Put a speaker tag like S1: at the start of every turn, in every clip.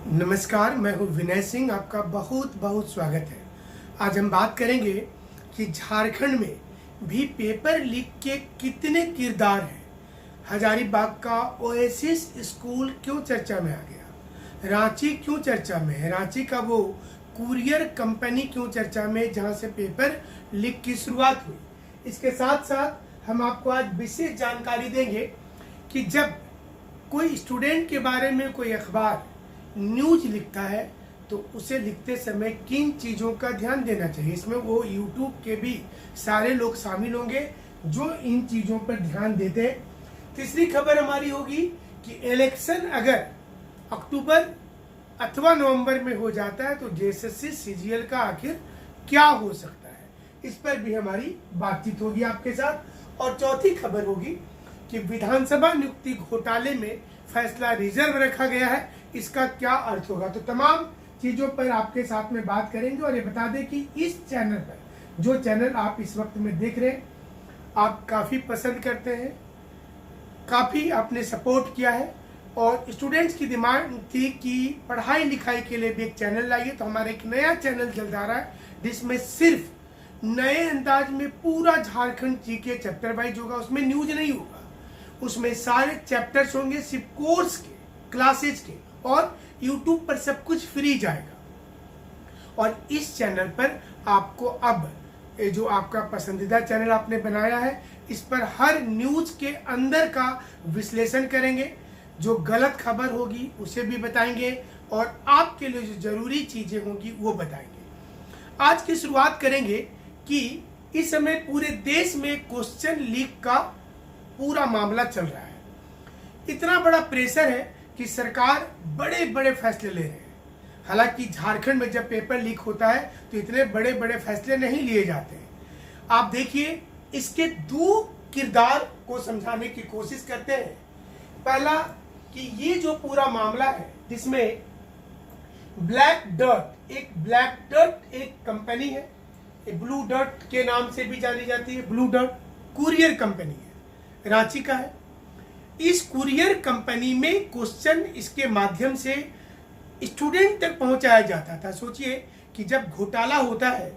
S1: नमस्कार, मैं हूं विनय सिंह। आपका बहुत बहुत स्वागत है। आज हम बात करेंगे कि झारखंड में भी पेपर लीक के कितने किरदार हैं। हजारीबाग का ओएसिस स्कूल क्यों चर्चा में आ गया, रांची क्यों चर्चा में है, रांची का वो कुरियर कंपनी क्यों चर्चा में जहां से पेपर लीक की शुरुआत हुई। इसके साथ साथ हम आपको आज विशेष जानकारी देंगे कि जब कोई स्टूडेंट के बारे में कोई अखबार न्यूज लिखता है तो उसे लिखते समय किन चीज़ों का ध्यान देना चाहिए। इसमें वो यूट्यूब के भी सारे लोग शामिल होंगे जो इन चीज़ों पर ध्यान देते हैं। तीसरी खबर हमारी होगी कि इलेक्शन अगर अक्टूबर अथवा नवंबर में हो जाता है तो जेएसएससी सीजीएल का आखिर क्या हो सकता है, इस पर भी हमारी बातचीत होगी आपके साथ। और चौथी खबर होगी कि विधानसभा नियुक्ति घोटाले में फैसला रिजर्व रखा गया है, इसका क्या अर्थ होगा। तो तमाम चीजों पर आपके साथ में बात करेंगे। और ये बता दें कि इस चैनल पर, जो चैनल आप इस वक्त में देख रहे हैं, आप काफी पसंद करते हैं, काफी आपने सपोर्ट किया है और स्टूडेंट्स की डिमांड थी कि पढ़ाई लिखाई के लिए भी एक चैनल लाइए। तो हमारा एक नया चैनल चल रहा है जिसमें सिर्फ नए अंदाज में पूरा झारखंड जीके चैप्टर वाइज होगा। उसमें न्यूज नहीं होगा, उसमें सारे चैप्टर्स होंगे, सिर्फ कोर्स के, क्लासेज के, और YouTube पर सब कुछ फ्री जाएगा। और इस चैनल पर आपको अब जो आपका पसंदीदा चैनल आपने बनाया है, इस पर हर न्यूज के अंदर का विश्लेषण करेंगे, जो गलत खबर होगी उसे भी बताएंगे और आपके लिए जो जरूरी चीजें होंगी वो बताएंगे। आज की शुरुआत करेंगे कि इस समय पूरे देश में क्वेश्चन लीक का पूरा मामला चल रहा है। इतना बड़ा प्रेशर है कि सरकार बड़े बड़े फैसले ले रहे हैं। हालांकि झारखंड में जब पेपर लीक होता है तो इतने बड़े बड़े फैसले नहीं लिए जाते हैं। आप देखिए, इसके दो किरदार को समझाने की कोशिश करते हैं। पहला कि ये जो पूरा मामला है जिसमें ब्लैक डर्ट एक कंपनी है, ब्लू डर्ट के नाम से भी जानी जाती है। ब्लू डर्ट कुरियर कंपनी है, रांची का है। इस कुरियर कंपनी में क्वेश्चन इसके माध्यम से स्टूडेंट तक पहुंचाया जाता था। सोचिए कि जब घोटाला होता है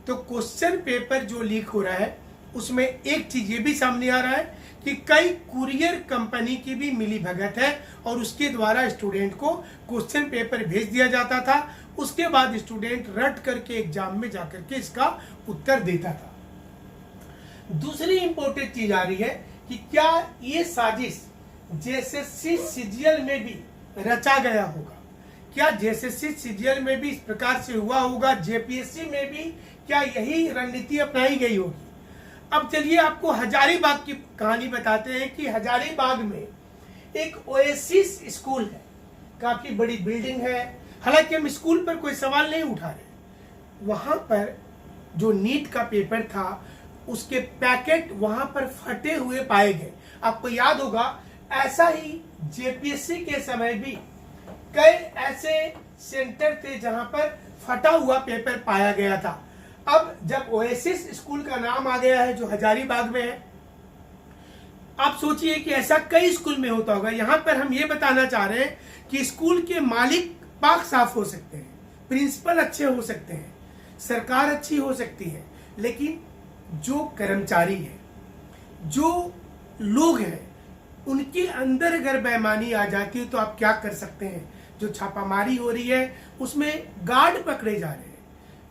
S1: तो क्वेश्चन पेपर जो लीक हो रहा है उसमें एक चीज ये भी सामने आ रहा है कि कई कुरियर कंपनी की भी मिली भगत है और उसके द्वारा स्टूडेंट को क्वेश्चन पेपर भेज दिया जाता था। उसके बाद स्टूडेंट रट करके एग्जाम में जाकर के इसका उत्तर देता था। दूसरी इंपॉर्टेंट चीज आ रही है कि क्या ये साजिश जेएसएससी सीजीएल में भी रचा गया होगा। क्या जेएसएससी सीजीएल में भी इस प्रकार से हुआ होगा, जेपीएससी में भी क्या यही रणनीति अपनाई गई होगी। अब चलिए आपको हजारीबाग की कहानी बताते हैं कि हजारीबाग में एक ओएसिस स्कूल है, काफी बड़ी बिल्डिंग है। हालांकि हम स्कूल पर कोई सवाल नहीं उठा रहे, वहां पर जो नीट का पेपर था उसके पैकेट वहां पर फटे हुए पाए गए। आपको याद होगा ऐसा ही जेपीएससी के समय भी कई ऐसे सेंटर थे जहां पर फटा हुआ पेपर पाया गया था। अब जब ओएसिस स्कूल का नाम आ गया है जो हजारीबाग में है, आप सोचिए कि ऐसा कई स्कूल में होता होगा। यहां पर हम ये बताना चाह रहे हैं कि स्कूल के मालिक पाक साफ हो सकते हैं, प्रिंसिपल अच्छे हो सकते हैं, सरकार अच्छी हो सकती है, लेकिन जो कर्मचारी है, जो लोग हैं, उनके अंदर अगर बेईमानी आ जाती है तो आप क्या कर सकते हैं। जो छापामारी हो रही है उसमें गार्ड पकड़े जा रहे हैं,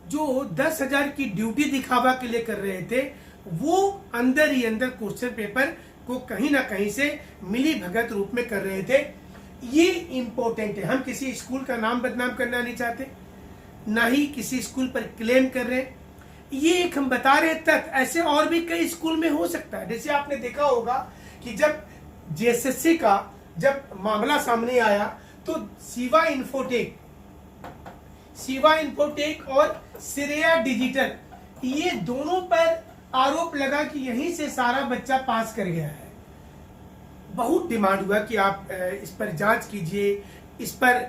S1: जो 10,000 की ड्यूटी दिखावा के लिए कर रहे थे, वो अंदर ही अंदर क्वेश्चन पेपर को कहीं ना कहीं से मिली भगत रूप में कर रहे थे। ये इंपॉर्टेंट है। हम किसी स्कूल का नाम बदनाम करना नहीं चाहते, ना ही किसी स्कूल पर क्लेम कर रहे हैं। ये एक हम बता रहे तक ऐसे और भी कई स्कूल में हो सकता है। जैसे आपने देखा होगा कि जब जेएसएससी का जब मामला सामने आया तो शिवा इन्फोटेक और श्रेया डिजिटल, ये दोनों पर आरोप लगा कि यहीं से सारा बच्चा पास कर गया है। बहुत डिमांड हुआ कि आप इस पर जांच कीजिए, इस पर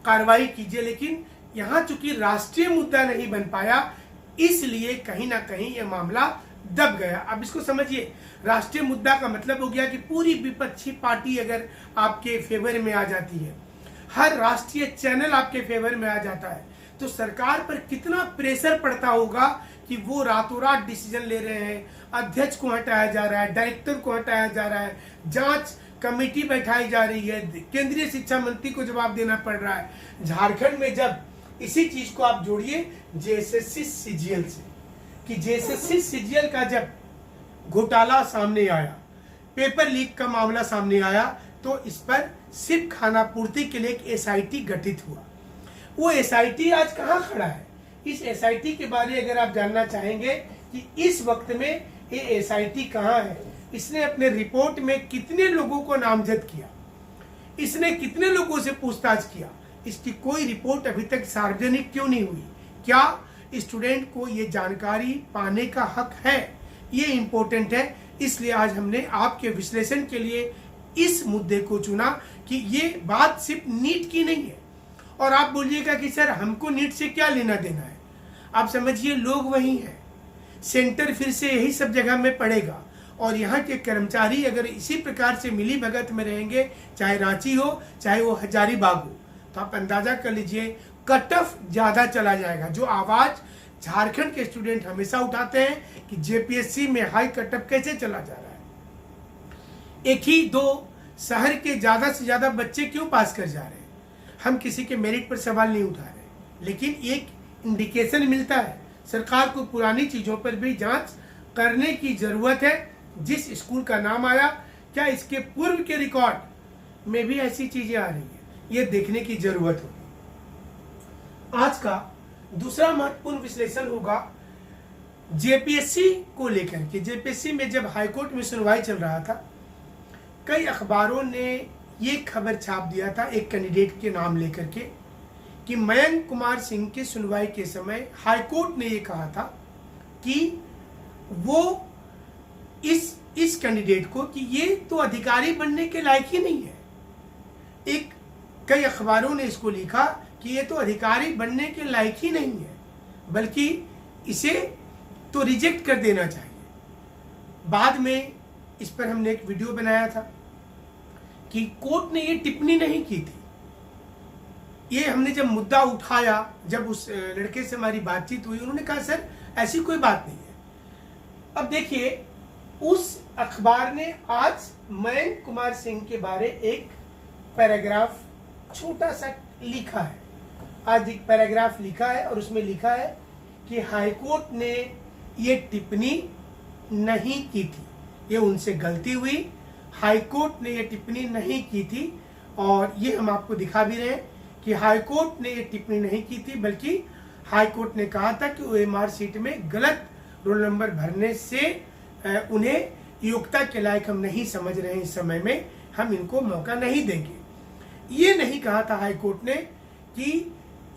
S1: कार्रवाई कीजिए, लेकिन यहां चूंकि राष्ट्रीय मुद्दा नहीं बन पाया, इसलिए कहीं ना कहीं यह मामला दब गया। अब इसको समझिए, राष्ट्रीय मुद्दा का मतलब हो गया कि पूरी विपक्षी पार्टी अगर आपके फेवर में आ जाती है। हर राष्ट्रीय चैनल आपके फेवर में आ जाता है, तो सरकार पर कितना प्रेशर पड़ता होगा कि वो रातों रात डिसीजन ले रहे हैं, अध्यक्ष को हटाया जा रहा है, डायरेक्टर को हटाया जा रहा है, जांच कमेटी बैठाई जा रही है, केंद्रीय शिक्षा मंत्री को जवाब देना पड़ रहा है। झारखंड में जब इसी चीज को आप जोड़िए जेएसएससी सीजीएल से, कि जेएसएससी सीजीएल का जब घोटाला सामने आया, पेपर लीक का मामला सामने आया, तो इस पर सिर्फ खानापूर्ति के लिए एक एसआईटी गठित हुआ। वो एसआईटी आज कहाँ खड़ा है? इस एसआईटी के बारे में अगर आप जानना चाहेंगे कि इस वक्त में ये एसआईटी कहाँ है, इसने अपने रिपोर्ट में कितने लोगों को नामजद किया, इसने कितने लोगों से पूछताछ किया, इसकी कोई रिपोर्ट अभी तक सार्वजनिक क्यों नहीं हुई? क्या स्टूडेंट को ये जानकारी पाने का हक है? ये इम्पोर्टेंट है। इसलिए आज हमने आपके विश्लेषण के लिए इस मुद्दे को चुना कि ये बात सिर्फ नीट की नहीं है। और आप बोलिएगा कि सर हमको नीट से क्या लेना देना है? आप समझिए, लोग वही हैं, सेंटर फिर से यही सब जगह में पड़ेगा, और यहाँ के कर्मचारी अगर इसी प्रकार से मिली भगत में रहेंगे, चाहे रांची हो चाहे वो हजारीबाग हो, तो आप अंदाजा कर लीजिए कट ऑफ ज्यादा चला जाएगा। जो आवाज झारखंड के स्टूडेंट हमेशा उठाते हैं कि जेपीएससी में हाई कट ऑफ कैसे चला जा रहा है, एक ही दो शहर के ज्यादा से ज्यादा बच्चे क्यों पास कर जा रहे हैं। हम किसी के मेरिट पर सवाल नहीं उठा रहे, लेकिन एक इंडिकेशन मिलता है सरकार को पुरानी चीजों पर भी जांच करने की जरूरत है। जिस स्कूल का नाम आया, क्या इसके पूर्व के रिकॉर्ड में भी ऐसी चीजें आ रही है, ये देखने की जरूरत होगी। आज का दूसरा महत्वपूर्ण विश्लेषण होगा जेपीएससी को लेकर के। जेपीएससी में जब हाईकोर्ट में सुनवाई चल रहा था, कई अखबारों ने ये खबर छाप दिया था एक कैंडिडेट के नाम लेकर के कि मयंक कुमार सिंह की सुनवाई के समय हाईकोर्ट ने ये कहा था कि वो इस कैंडिडेट को कि ये तो अधिकारी बनने के लायक ही नहीं है। कई अखबारों ने इसको लिखा कि ये तो अधिकारी बनने के लायक ही नहीं है, बल्कि इसे तो रिजेक्ट कर देना चाहिए। बाद में इस पर हमने एक वीडियो बनाया था कि कोर्ट ने ये टिप्पणी नहीं की थी। ये हमने जब मुद्दा उठाया, जब उस लड़के से हमारी बातचीत हुई, उन्होंने कहा सर ऐसी कोई बात नहीं है। अब देखिए, उस अखबार ने आज मयंक कुमार सिंह के बारे एक पैराग्राफ छोटा सा लिखा है। आज एक पैराग्राफ लिखा है और उसमें लिखा है कि हाईकोर्ट ने ये टिप्पणी नहीं की थी, ये उनसे गलती हुई, हाईकोर्ट ने ये टिप्पणी नहीं की थी। और ये हम आपको दिखा भी रहे हैं कि हाईकोर्ट ने ये टिप्पणी नहीं की थी, बल्कि हाईकोर्ट ने कहा था कि ओएमआर सीट में गलत रोल नंबर भरने से उन्हें योग्यता के लायक हम नहीं समझ रहे हैं, इस समय में हम इनको मौका नहीं देंगे। ये नहीं कहा था हाईकोर्ट ने कि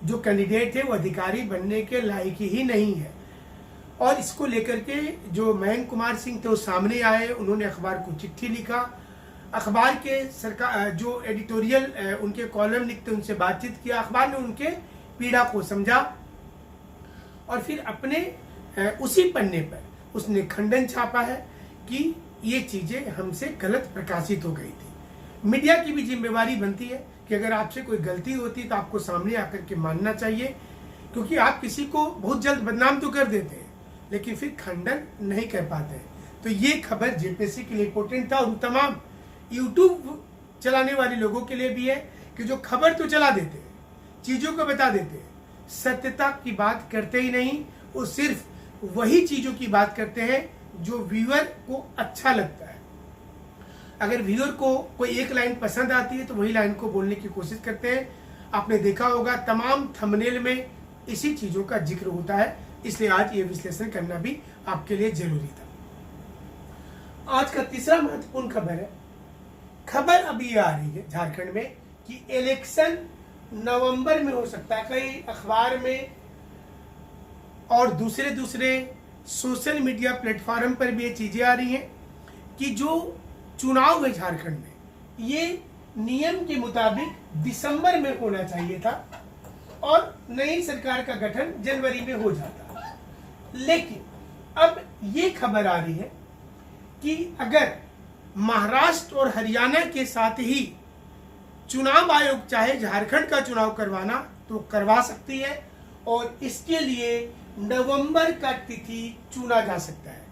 S1: जो कैंडिडेट है वो अधिकारी बनने के लायक ही नहीं है। और इसको लेकर के जो मयंक कुमार सिंह थे वो सामने आए, उन्होंने अखबार को चिट्ठी लिखा, अखबार के सरकार जो एडिटोरियल उनके कॉलम लिखते उनसे बातचीत किया, अखबार ने उनके पीड़ा को समझा और फिर अपने उसी पन्ने पर उसने खंडन छापा है कि ये चीजें हमसे गलत प्रकाशित हो गई थी। मीडिया की भी जिम्मेवारी बनती है कि अगर आपसे कोई गलती होती तो आपको सामने आकर के मानना चाहिए, क्योंकि आप किसी को बहुत जल्द बदनाम तो कर देते हैं लेकिन फिर खंडन नहीं कर पाते हैं। तो ये खबर जेपीएससी के लिए इंपॉर्टेंट था, उन तमाम यूट्यूब चलाने वाले लोगों के लिए भी है कि जो खबर तो चला देते हैं, चीजों को बता देते हैं, सत्यता की बात करते ही नहीं, वो सिर्फ वही चीजों की बात करते हैं जो व्यूअर को अच्छा लगता है। अगर व्यूअर को कोई एक लाइन पसंद आती है तो वही लाइन को बोलने की कोशिश करते हैं। आपने देखा होगा तमाम थंबनेल में इसी चीजों का जिक्र होता है, इसलिए आज ये विश्लेषण करना भी आपके लिए जरूरी था। आज का तीसरा महत्वपूर्ण खबर है, खबर अभी आ रही है झारखंड में कि इलेक्शन नवंबर में हो सकता है। कई अखबार में और दूसरे सोशल मीडिया प्लेटफॉर्म पर भी ये चीजें आ रही हैं कि जो चुनाव है झारखंड में ये नियम के मुताबिक दिसंबर में होना चाहिए था और नई सरकार का गठन जनवरी में हो जाता। लेकिन अब ये खबर आ रही है कि अगर महाराष्ट्र और हरियाणा के साथ ही चुनाव आयोग चाहे झारखंड का चुनाव करवाना तो करवा सकती है और इसके लिए नवंबर का तिथि चुना जा सकता है।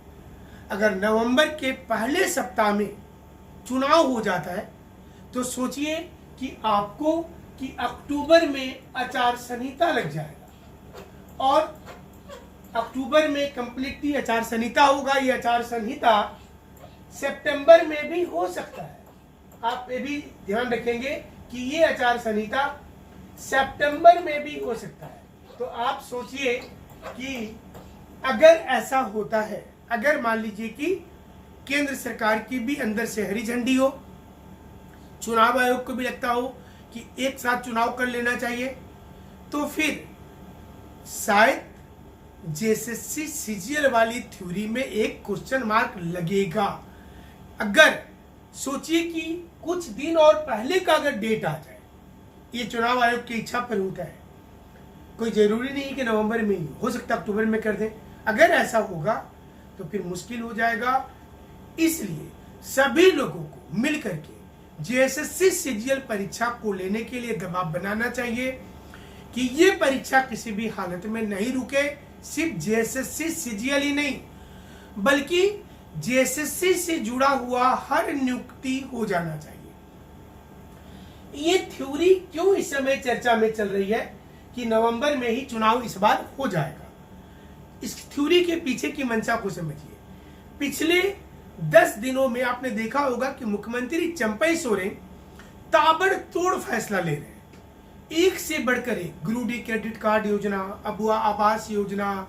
S1: अगर नवंबर के पहले सप्ताह में चुनाव हो जाता है तो सोचिए कि आपको कि अक्टूबर में आचार संहिता लग जाएगा और अक्टूबर में कंप्लीटली आचार संहिता होगा। ये आचार संहिता सितंबर में भी हो सकता है। आप ये भी ध्यान रखेंगे कि ये आचार संहिता सितंबर में भी हो सकता है। तो आप सोचिए कि अगर ऐसा होता है, अगर मान लीजिए कि केंद्र सरकार की भी अंदर से हरी झंडी हो, चुनाव आयोग को भी लगता हो कि एक साथ चुनाव कर लेना चाहिए, तो फिर शायद जेएसएससी सीजीएल वाली थ्योरी में एक क्वेश्चन मार्क लगेगा। अगर सोचिए कि कुछ दिन और पहले का अगर डेट आ जाए, ये चुनाव आयोग की इच्छा पर होता है, कोई जरूरी नहीं कि नवंबर में ही हो सकता, अक्टूबर में कर दें। अगर ऐसा होगा तो फिर मुश्किल हो जाएगा। इसलिए सभी लोगों को मिलकर के जेएसएससी सीजीएल परीक्षा को लेने के लिए दबाव बनाना चाहिए कि ये परीक्षा किसी भी हालत में नहीं रुके। सिर्फ जेएसएससी सीजीएल ही नहीं बल्कि जेएसएससी से जुड़ा हुआ हर नियुक्ति हो जाना चाहिए। ये थ्योरी क्यों इस समय चर्चा में चल रही है कि नवंबर में ही चुनाव इस बार हो जाएगा? इस थ्योरी के पीछे की मंशा को समझिए। पिछले 10 दिनों में आपने देखा होगा कि मुख्यमंत्री चंपई सोरेन ताबड़तोड़ फैसला ले रहे हैं। एक से बढ़कर एक, गुरु डी क्रेडिट कार्ड योजना, अबुआ आवास योजना,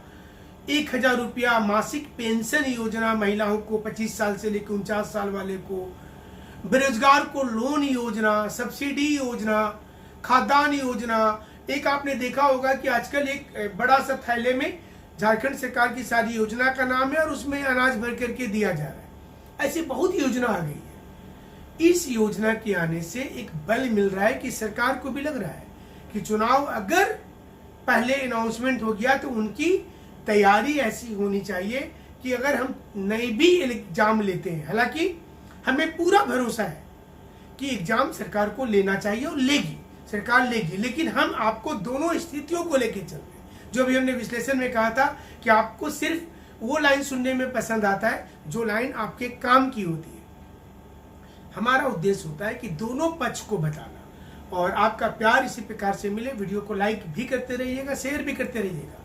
S1: 1000 रुपया मासिक पेंशन योजना महिलाओं को 25 साल से लेकर 49 साल वाले को, बेरोजगार को लोन योजना, सब्सिडी योजना, खाद्यान्न योजना। एक आपने देखा होगा कि आजकल एक बड़ा सा थैले में झारखंड सरकार की सारी योजना का नाम है और उसमें अनाज भर करके दिया जा रहा है। ऐसी बहुत योजना आ गई है। इस योजना के आने से एक बल मिल रहा है कि सरकार को भी लग रहा है कि चुनाव अगर पहले अनाउंसमेंट हो गया तो उनकी तैयारी ऐसी होनी चाहिए कि अगर हम नए भी एग्जाम लेते हैं, हालांकि हमें पूरा भरोसा है कि एग्जाम सरकार को लेना चाहिए और लेगी, सरकार लेगी, लेकिन हम आपको दोनों स्थितियों को लेकर चल रहे हैं। जो भी हमने विश्लेषण में कहा था कि आपको सिर्फ वो लाइन सुनने में पसंद आता है जो लाइन आपके काम की होती है। हमारा उद्देश्य होता है कि दोनों पक्ष को बताना और आपका प्यार इसी प्रकार से मिले। वीडियो को लाइक भी करते रहिएगा, शेयर भी करते रहिएगा।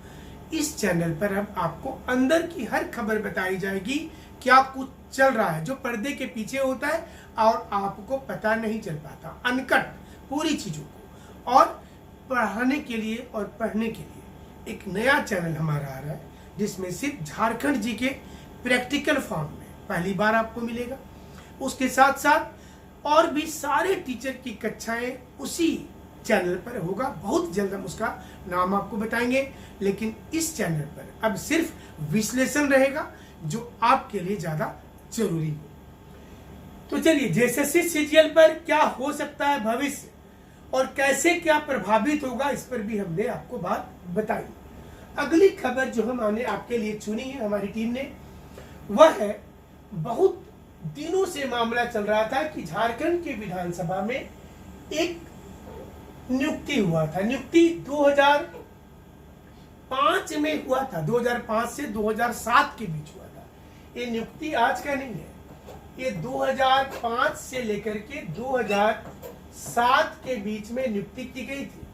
S1: इस चैनल पर अब आपको अंदर की हर खबर बताई जाएगी, क्या कुछ चल रहा है जो पर्दे के पीछे होता है और आपको पता नहीं चल पाता, अनकट पूरी चीजों को। और पढ़ाने के लिए और पढ़ने के लिए एक नया चैनल हमारा आ रहा है जिसमें सिर्फ झारखंड जी के प्रैक्टिकल फॉर्म में पहली बार आपको मिलेगा। उसके साथ साथ और भी सारे टीचर की कक्षाएं उसी चैनल पर होगा। बहुत जल्द हम उसका नाम आपको बताएंगे, लेकिन इस चैनल पर अब सिर्फ विश्लेषण रहेगा जो आपके लिए ज्यादा जरूरी हो। तो चलिए, जेएसएससी सीजीएल पर क्या हो सकता है भविष्य और कैसे क्या प्रभावित होगा, इस पर भी हमने आपको बात बताई। अगली खबर जो हमने आपके लिए चुनी है हमारी टीम ने, वह है बहुत दिनों से मामला चल रहा था कि झारखंड की विधानसभा में एक नियुक्ति हुआ था। नियुक्ति 2005 में हुआ था, 2005 से 2007 के बीच हुआ था। ये नियुक्ति आज का नहीं है, ये 2005 से लेकर के 2007 के बीच में नियुक्ति की गई थी।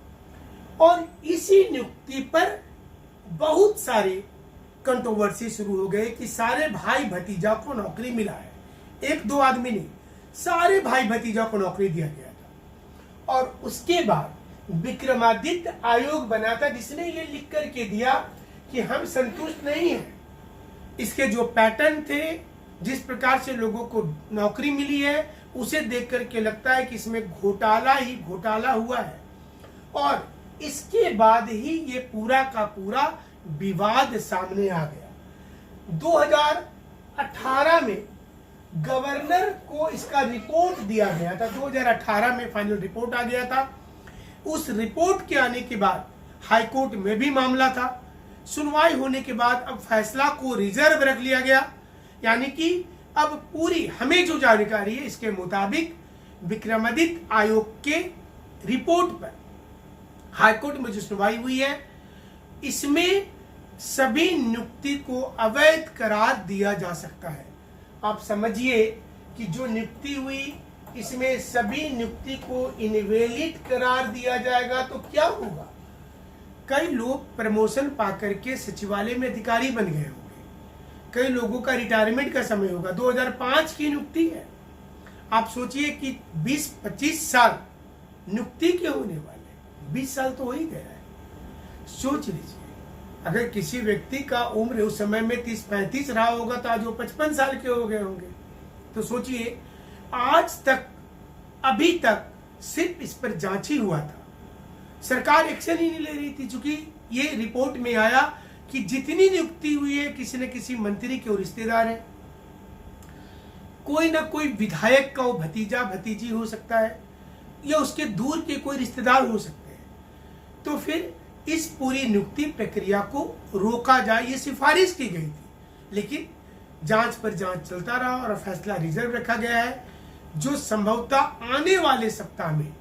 S1: और इसी नियुक्ति पर बहुत सारे कंट्रोवर्सी शुरू हो गए कि सारे भाई भतीजा को नौकरी मिला है। एक दो आदमी नहीं, सारे भाई भतीजा को नौकरी दिया गया था। और उसके बाद विक्रमादित्य आयोग बना था जिसने ये लिख करके दिया कि हम संतुष्ट नहीं हैं। इसके जो पैटर्न थे, जिस प्रकार से लोगों को नौकरी मिली है, उसे देख करके लगता है कि इसमें घोटाला ही घोटाला हुआ है। और इसके बाद ही ये पूरा का पूरा विवाद सामने आ गया। 2018 में गवर्नर को इसका रिपोर्ट दिया गया था। 2018 में फाइनल रिपोर्ट आ गया था। उस रिपोर्ट के आने के बाद हाईकोर्ट में भी मामला था। सुनवाई होने के बाद अब फैसला को रिजर्व रख लिया गया, यानी कि अब पूरी हमें जो जानकारी है इसके मुताबिक विक्रमादित्य आयोग के रिपोर्ट पर हाईकोर्ट में जो सुनवाई हुई है, इसमें सभी नियुक्ति को अवैध करार दिया जा सकता है। आप समझिए कि जो नियुक्ति हुई इसमें सभी नियुक्ति को इनवैलिड करार दिया जाएगा तो क्या होगा? कई लोग प्रमोशन पाकर के सचिवालय में अधिकारी बन गए होंगे, कई लोगों का रिटायरमेंट का समय होगा। 2005 की नियुक्ति है। आप सोचिए कि 20-25 साल नियुक्ति के होने वाले, 20 साल तो हो ही गया है। सोच लीजिए, अगर किसी व्यक्ति का उम्र उस समय में 30-35 रहा होगा तो आज वो 55 साल के हो गए होंगे। तो सोचिए, आज तक अभी तक सिर्फ इस पर जांच ही हुआ था, सरकार एक्शन ही नहीं ले रही थी। चूंकि ये रिपोर्ट में आया कि जितनी नियुक्ति हुई है किसी न किसी मंत्री के रिश्तेदार है, कोई ना कोई विधायक का वो भतीजा भतीजी हो सकता है या उसके दूर के कोई रिश्तेदार हो सकते हैं। तो फिर इस पूरी नियुक्ति प्रक्रिया को रोका जाए, ये सिफारिश की गई थी, लेकिन जांच पर जांच चलता रहा और फैसला रिजर्व रखा गया है, जो संभवतः आने वाले सप्ताह में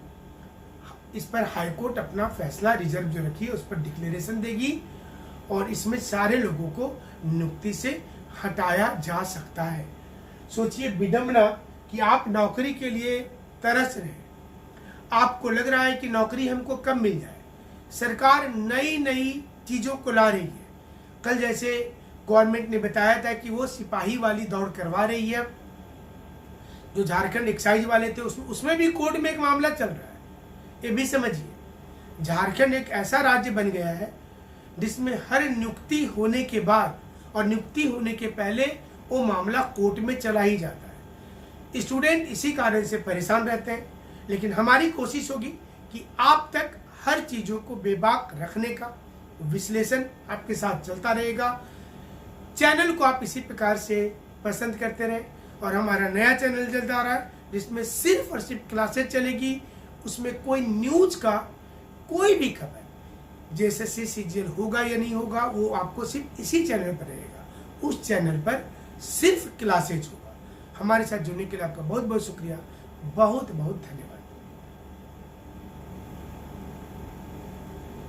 S1: इस पर हाईकोर्ट अपना फैसला रिजर्व जो रखी है उस पर डिक्लेरेशन देगी और इसमें सारे लोगों को नियुक्ति से हटाया जा सकता है। सोचिए विडंबना कि आप नौकरी के लिए तरस रहे, आपको लग रहा है कि नौकरी हमको कब मिल जाए। सरकार नई नई चीजों को ला रही है। कल जैसे गवर्नमेंट ने बताया था कि वो सिपाही वाली दौड़ करवा रही है, जो झारखंड एक्साइज वाले थे उसमें भी कोर्ट में एक मामला चल रहा है। ये भी समझिए, झारखंड एक ऐसा राज्य बन गया है जिसमें हर नियुक्ति होने के बाद और नियुक्ति होने के पहले वो मामला कोर्ट में चला ही जाता है। स्टूडेंट इसी कारण से परेशान रहते हैं, लेकिन हमारी कोशिश होगी कि आप तक हर चीजों को बेबाक रखने का विश्लेषण आपके साथ चलता रहेगा। चैनल को आप इसी प्रकार से पसंद करते रहे और हमारा नया चैनल जल्द आ रहा है जिसमें सिर्फ और सिर्फ क्लासेस चलेगी। उसमें कोई न्यूज का कोई भी खबर जैसे सीजीएल होगा या नहीं होगा वो आपको सिर्फ इसी चैनल पर रहेगा। उस चैनल पर सिर्फ क्लासेज होगा। हमारे साथ जुड़ने के लिए आपका बहुत बहुत शुक्रिया, बहुत बहुत धन्यवाद।